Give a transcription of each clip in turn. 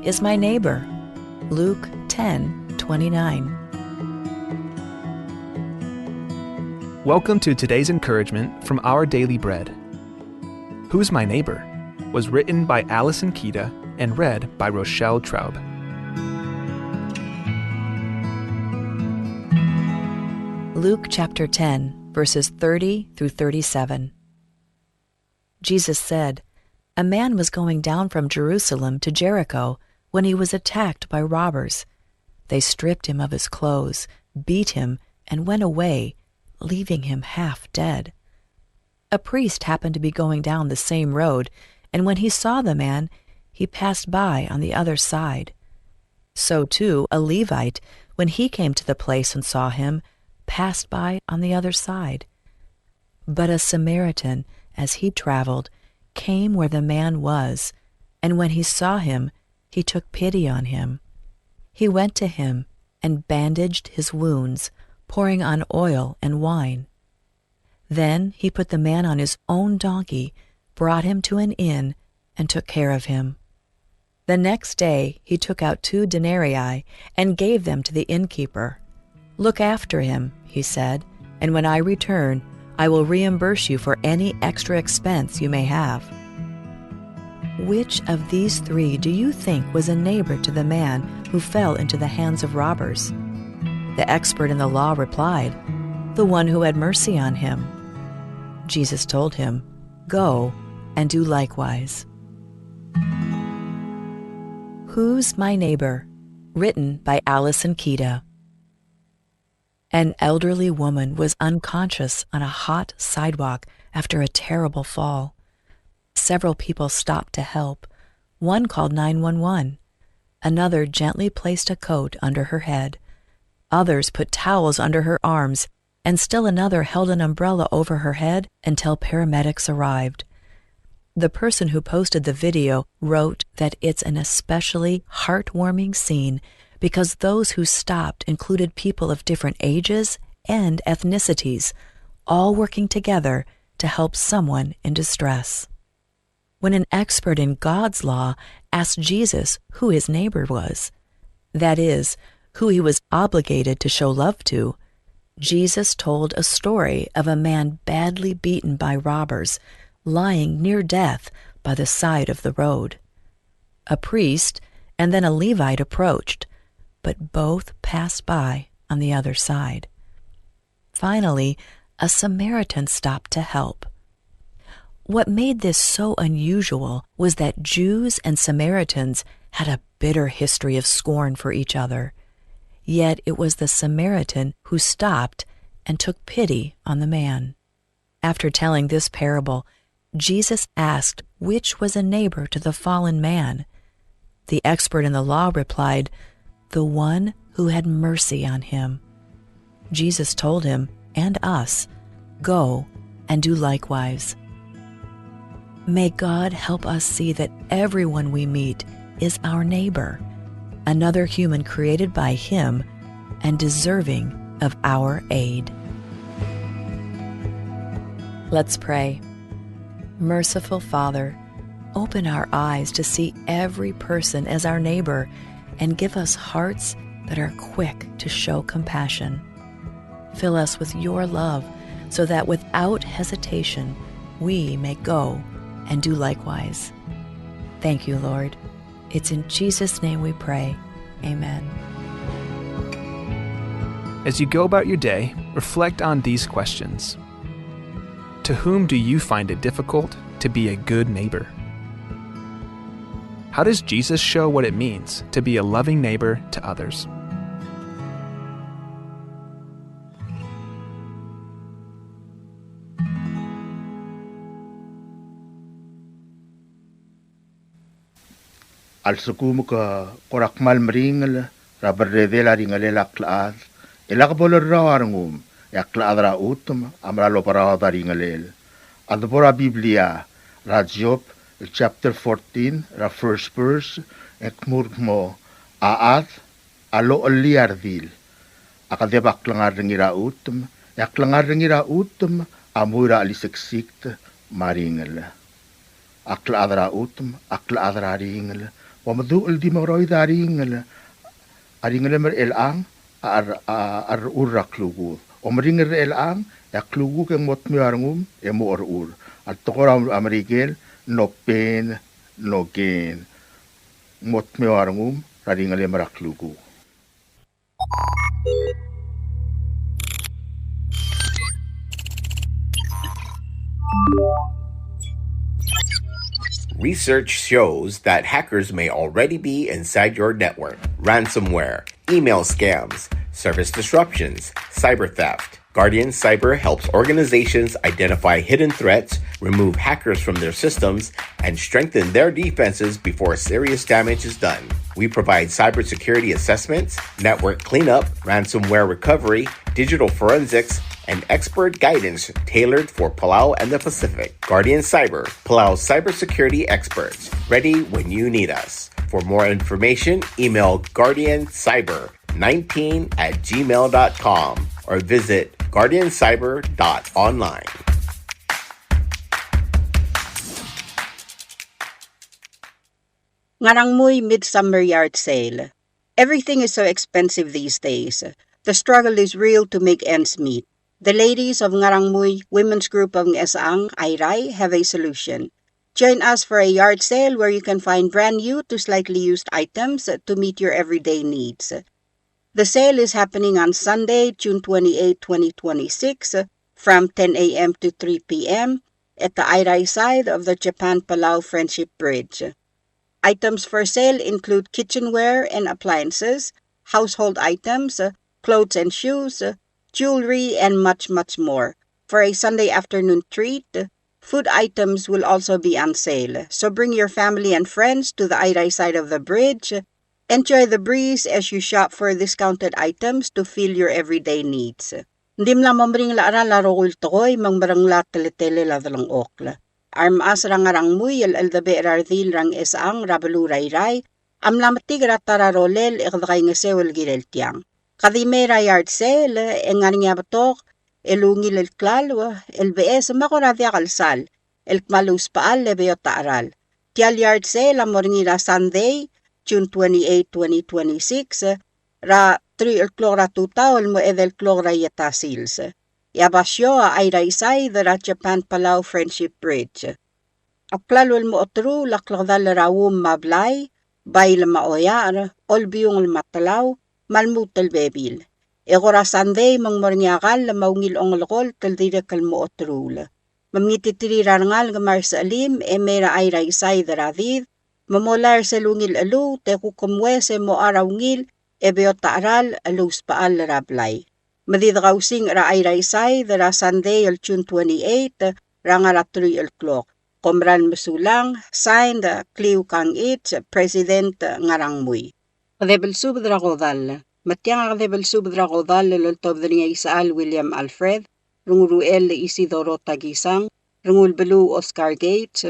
is my neighbor? Luke 10:29. Welcome to today's encouragement from Our Daily Bread. Who's My Neighbor? Was written by Allison Kita and read by Rochelle Traub. Luke chapter 10, verses 30 through 37. Jesus said, "A man was going down from Jerusalem to Jericho when he was attacked by robbers. They stripped him of his clothes, beat him, and went away, leaving him half dead. A priest happened to be going down the same road, and when he saw the man, he passed by on the other side. So too a Levite, when he came to the place and saw him, passed by on the other side. But a Samaritan, as he traveled, came where the man was, and when he saw him, he took pity on him. He went to him and bandaged his wounds, pouring on oil and wine. Then he put the man on his own donkey, brought him to an inn, and took care of him. The next day he took out 2 denarii and gave them to the innkeeper. 'Look after him,' he said, 'and when I return, I will reimburse you for any extra expense you may have.' Which of these 3 do you think was a neighbor to the man who fell into the hands of robbers?" The expert in the law replied, "The one who had mercy on him." Jesus told him, "Go and do likewise." Who's My Neighbor? Written by Allison Kita. An elderly woman was unconscious on a hot sidewalk after a terrible fall. Several people stopped to help. One called 911. Another gently placed a coat under her head. Others put towels under her arms, and still another held an umbrella over her head until paramedics arrived. The person who posted the video wrote that it's an especially heartwarming scene because those who stopped included people of different ages and ethnicities, all working together to help someone in distress. When an expert in God's law asked Jesus who his neighbor was, that is, who he was obligated to show love to, Jesus told a story of a man badly beaten by robbers, lying near death by the side of the road. A priest and then a Levite approached, but both passed by on the other side. Finally, a Samaritan stopped to help. What made this so unusual was that Jews and Samaritans had a bitter history of scorn for each other. Yet it was the Samaritan who stopped and took pity on the man. After telling this parable, Jesus asked which was a neighbor to the fallen man. The expert in the law replied, "The one who had mercy on him." Jesus told him, and us, "Go and do likewise." May God help us see that everyone we meet is our neighbor, another human created by Him and deserving of our aid. Let's pray. Merciful Father, open our eyes to see every person as our neighbor and give us hearts that are quick to show compassion. Fill us with your love so that without hesitation we may go and do likewise. Thank you, Lord. It's in Jesus' name we pray. Amen. As you go about your day, reflect on these questions. To whom do you find it difficult to be a good neighbor? How does Jesus show what it means to be a loving neighbor to others? Al-sukum ka korakmal meringal rabarredela ringalela klaad elakbolor rawarngum yaklaad rautum amralo parada ringalel adbora Biblia Job chapter 14 ra first verse ekmurmo aat alo liardil akadebak langar ringirautum yaklangar ringirautum amura aliseksikt maringal akla adra ringel Wamaduol di maroy daringal mer elang ar urraklugud. Omringer elang klugud ang motmiarngum mo ur. At tokoram Amerikel no pain no gain. Motmiarngum raringal maraklugud. Research shows that hackers may already be inside your network. Ransomware, email scams, service disruptions, cyber theft. Guardian Cyber helps organizations identify hidden threats, remove hackers from their systems, and strengthen their defenses before serious damage is done. We provide cybersecurity assessments, network cleanup, ransomware recovery, digital forensics, and expert guidance tailored for Palau and the Pacific. Guardian Cyber, Palau's cybersecurity experts, ready when you need us. For more information, email guardiancyber19@gmail.com or visit guardiancyber.online. Ngarangmui Midsummer Yard Sale. Everything is so expensive these days. The struggle is real to make ends meet. The ladies of Ngarangmui Women's Group of Ngesang, Airai, have a solution. Join us for a yard sale where you can find brand new to slightly used items to meet your everyday needs. The sale is happening on Sunday, June 28, 2026, from 10 a.m. to 3 p.m. at the Airai side of the Japan-Palau Friendship Bridge. Items for sale include kitchenware and appliances, household items, clothes and shoes, jewelry, and much, much more. For a Sunday afternoon treat, food items will also be on sale. So bring your family and friends to the Airai side of the bridge. Enjoy the breeze as you shop for discounted items to fill your everyday needs. Ndim la mamring la ara la rogul tokoy mang barang la teletele la dalang okla. Arm as rangarangmui el dabe rardil rang esang rabalu rayray. Am lamatig ratara rolel ikdakay ngesewel girel tiang. Kadimera yard sale, engaringa batok, elungil el klalwa, el BS makoradia kalsal, el kmalus paal lebeo taaral. Tial yard sale amoringila Sunday, June 28, 2026, ra 3 o'clock ra tutawal mo edel clock ra yata sils. Yabasyo a Airai the ra Japan-Palau Friendship Bridge. Aklalwal mo otru laklakdal rawum mablay, bayil maoyar, olbiyong matalaw, malmutal bebil. Egora Sunday mang mornyagal maungil onglokol taldirakal mo otrul. Mamngititiri rangal gamar sa alim mera Airai the radid, mamolar sa lungil alu te kukumwese mo arawngil beota aral alus paal rablay. Madidagausing ra Airai the ra Sunday June 28 rangara 3 o'clock. Komran Masulang, signed Kliw Kang It, President Ngarangmui. Kadebel subdra kodal. Matyang kadebel subdra kodal lultob niya Isaal William Alfred, Runguruel Isidoro Tagisang, Rungul Belu Oscar Gates,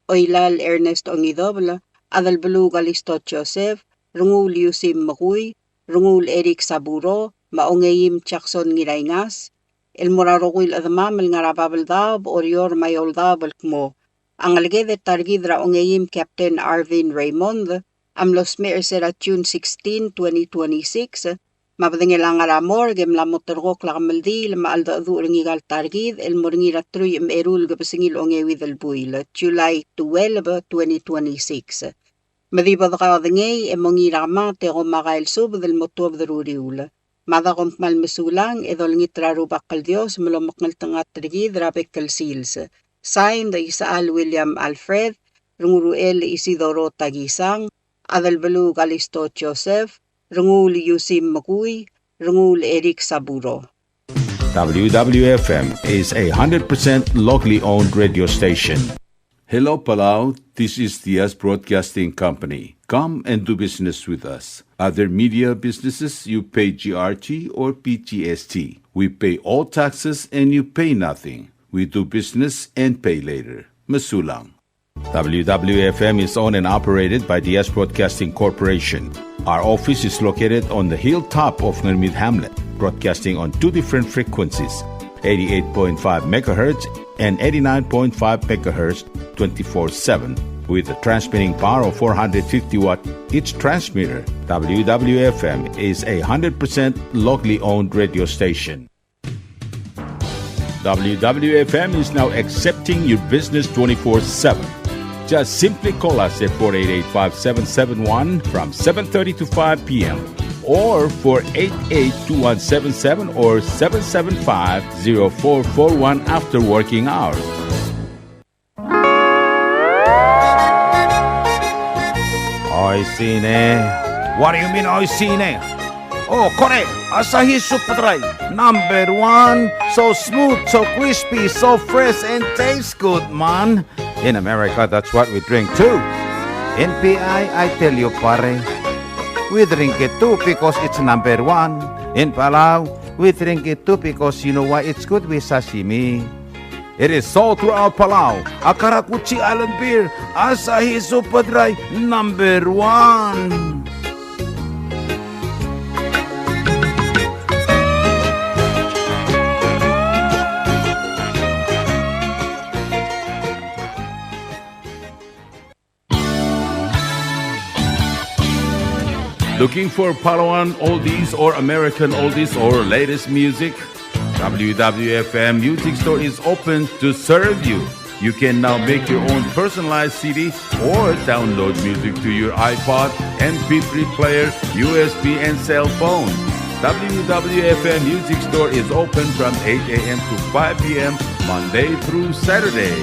Oilal Ernest Ongidobla, Adal Belu Galisto Joseph, Rungul Yusim Makuy, Rungul Eric Saburo, Ongeim Jackson Ngirayngas, El Moraroguil Adamam El Ngarababaldab, Orior Mayoldab El Kmo, ang algede targidra Ongeim Captain Arvin Raymond, Amlos Mersera June 16, 2026, mabdingilang aramor gem la motorgok la kamaldi lama alda ringigal targid el moringira truy erul gabasingil ongewi del buil July 12, 2026. Madibad kadingay emongira ma te gomagail sub del motob daruriul. Mada kompmal mesulang edol ngitra rubakal Dios melomaknal tangat targid rabekal sils. Signed Isaal William Alfred, Runguruel Isidoro Tagisang, Adalbalu Galisto Joseph, Rungul Yusim Makuy, Rungul Eric Saburo. WWFM is a 100% locally owned radio station. Hello Palau, this is Diaz Broadcasting Company. Come and do business with us. Other media businesses, you pay GRT or PGST. We pay all taxes and you pay nothing. We do business and pay later. Masulang. WWFM is owned and operated by Diaz Broadcasting Corporation. Our office is located on the hilltop of Ngarangmui Hamlet, broadcasting on two different frequencies, 88.5 MHz and 89.5 MHz 24/7, with a transmitting power of 450 watt each transmitter. WWFM is a 100% locally owned radio station. WWFM is now accepting your business 24/7. Just simply call us at 488-5771 from 7:30 to 5 p.m. or 488-2177 or 775-0441 after working hours. Oi sine. What do you mean oi sine? Oh, correct. Asahi Super Dry. Number 1. So smooth, so crispy, so fresh, and tastes good, man. In America, that's what we drink too. In PI, I tell you, pare, we drink it too because it's number 1. In Palau, we drink it too because you know why it's good with sashimi. It is sold throughout Palau. Akarakuchi Island beer, Asahi Super Dry, number 1. Looking for Palauan oldies or American oldies or latest music? WWFM Music Store is open to serve you. You can now make your own personalized CD or download music to your iPod, MP3 player, USB, and cell phone. WWFM Music Store is open from 8 a.m. to 5 p.m. Monday through Saturday.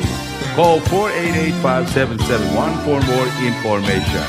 Call 488-5771 for more information.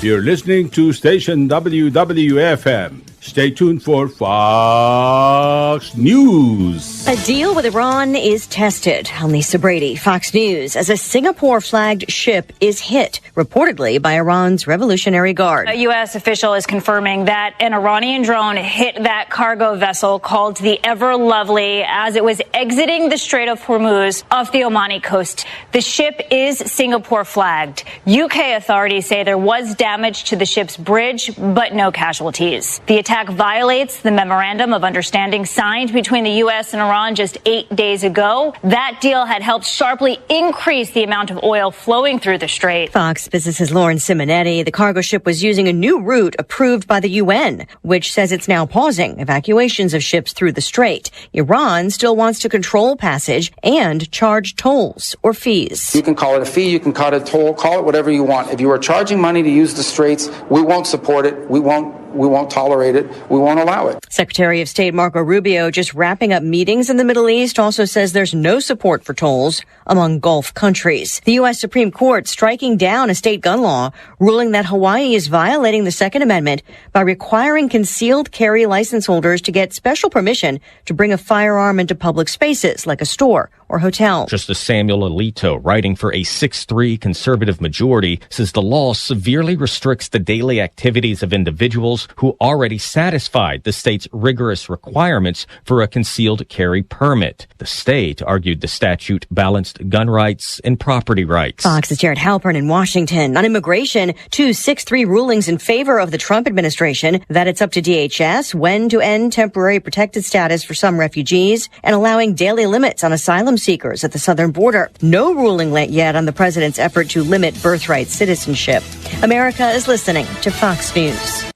You're listening to station WWFM. Stay tuned for Fox News. A deal with Iran is tested. I'm Lisa Brady, Fox News, as a Singapore-flagged ship is hit, reportedly by Iran's Revolutionary Guard. A U.S. official is confirming that an Iranian drone hit that cargo vessel called the Ever Lovely as it was exiting the Strait of Hormuz off the Omani coast. The ship is Singapore-flagged. UK authorities say there was damage to the ship's bridge, but no casualties. The attack violates the Memorandum of Understanding signed between the U.S. and Iran just 8 days ago. That deal had helped sharply increase the amount of oil flowing through the strait. Fox Business's Lauren Simonetti. The cargo ship was using a new route approved by the UN, which says it's now pausing evacuations of ships through the strait. Iran still wants to control passage and charge tolls or fees. You can call it a fee, you can call it a toll, call it whatever you want. If you are charging money to use the straits, we won't support it. We won't tolerate it. We won't allow it. Secretary of State Marco Rubio, just wrapping up meetings in the Middle East, also says there's no support for tolls among Gulf countries. The U.S. Supreme Court striking down a state gun law, ruling that Hawaii is violating the Second Amendment by requiring concealed carry license holders to get special permission to bring a firearm into public spaces like a store or hotel. Justice Samuel Alito, writing for a 6-3 conservative majority, says the law severely restricts the daily activities of individuals who already satisfied the state's rigorous requirements for a concealed carry permit. The state argued the statute balanced gun rights and property rights. Fox's Jared Halpern in Washington. On immigration, 2 6-3 rulings in favor of the Trump administration that it's up to DHS when to end temporary protected status for some refugees and allowing daily limits on asylum seekers at the southern border. No ruling yet on the president's effort to limit birthright citizenship. America is listening to Fox News.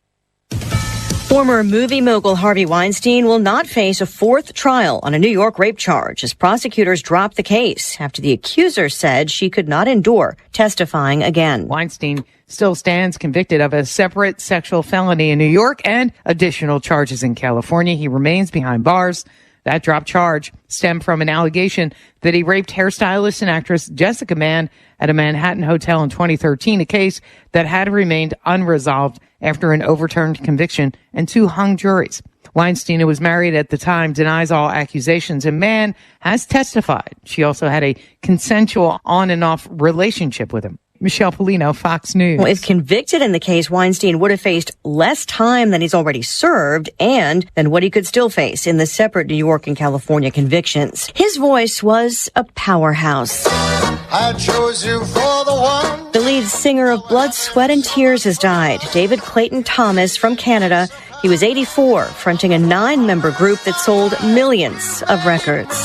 Former movie mogul Harvey Weinstein will not face a 4th trial on a New York rape charge as prosecutors dropped the case after the accuser said she could not endure testifying again. Weinstein still stands convicted of a separate sexual felony in New York and additional charges in California. He remains behind bars. That dropped charge stemmed from an allegation that he raped hairstylist and actress Jessica Mann at a Manhattan hotel in 2013, a case that had remained unresolved after an overturned conviction and 2 hung juries. Weinstein, who was married at the time, denies all accusations, and Mann has testified she also had a consensual on and off relationship with him. Michelle Polino, Fox News. Well, if convicted in the case, Weinstein would have faced less time than he's already served and than what he could still face in the separate New York and California convictions. His voice was a powerhouse. I chose you for the one. The lead singer of Blood, Sweat, and Tears has died. David Clayton Thomas from Canada. He was 84, fronting a 9-member group that sold millions of records.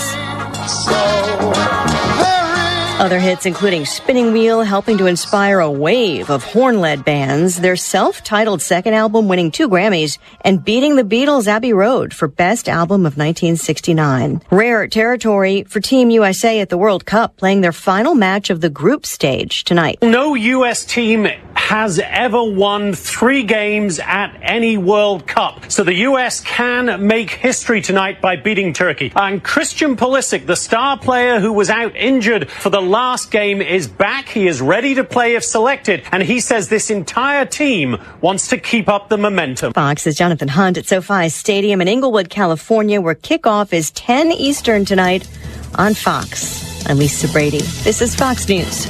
Other hits including Spinning Wheel, helping to inspire a wave of horn-led bands, their self-titled second album winning 2 Grammys, and beating the Beatles' Abbey Road for Best Album of 1969. Rare territory for Team USA at the World Cup, playing their final match of the group stage tonight. No U.S. team has ever won 3 games at any World Cup. So the U.S. can make history tonight by beating Turkey. And Christian Pulisic, the star player who was out injured for the last game, is back. He is ready to play if selected. And he says this entire team wants to keep up the momentum. Fox's Jonathan Hunt at SoFi Stadium in Inglewood, California, where kickoff is 10 Eastern tonight on Fox. I'm Lisa Brady. This is Fox News.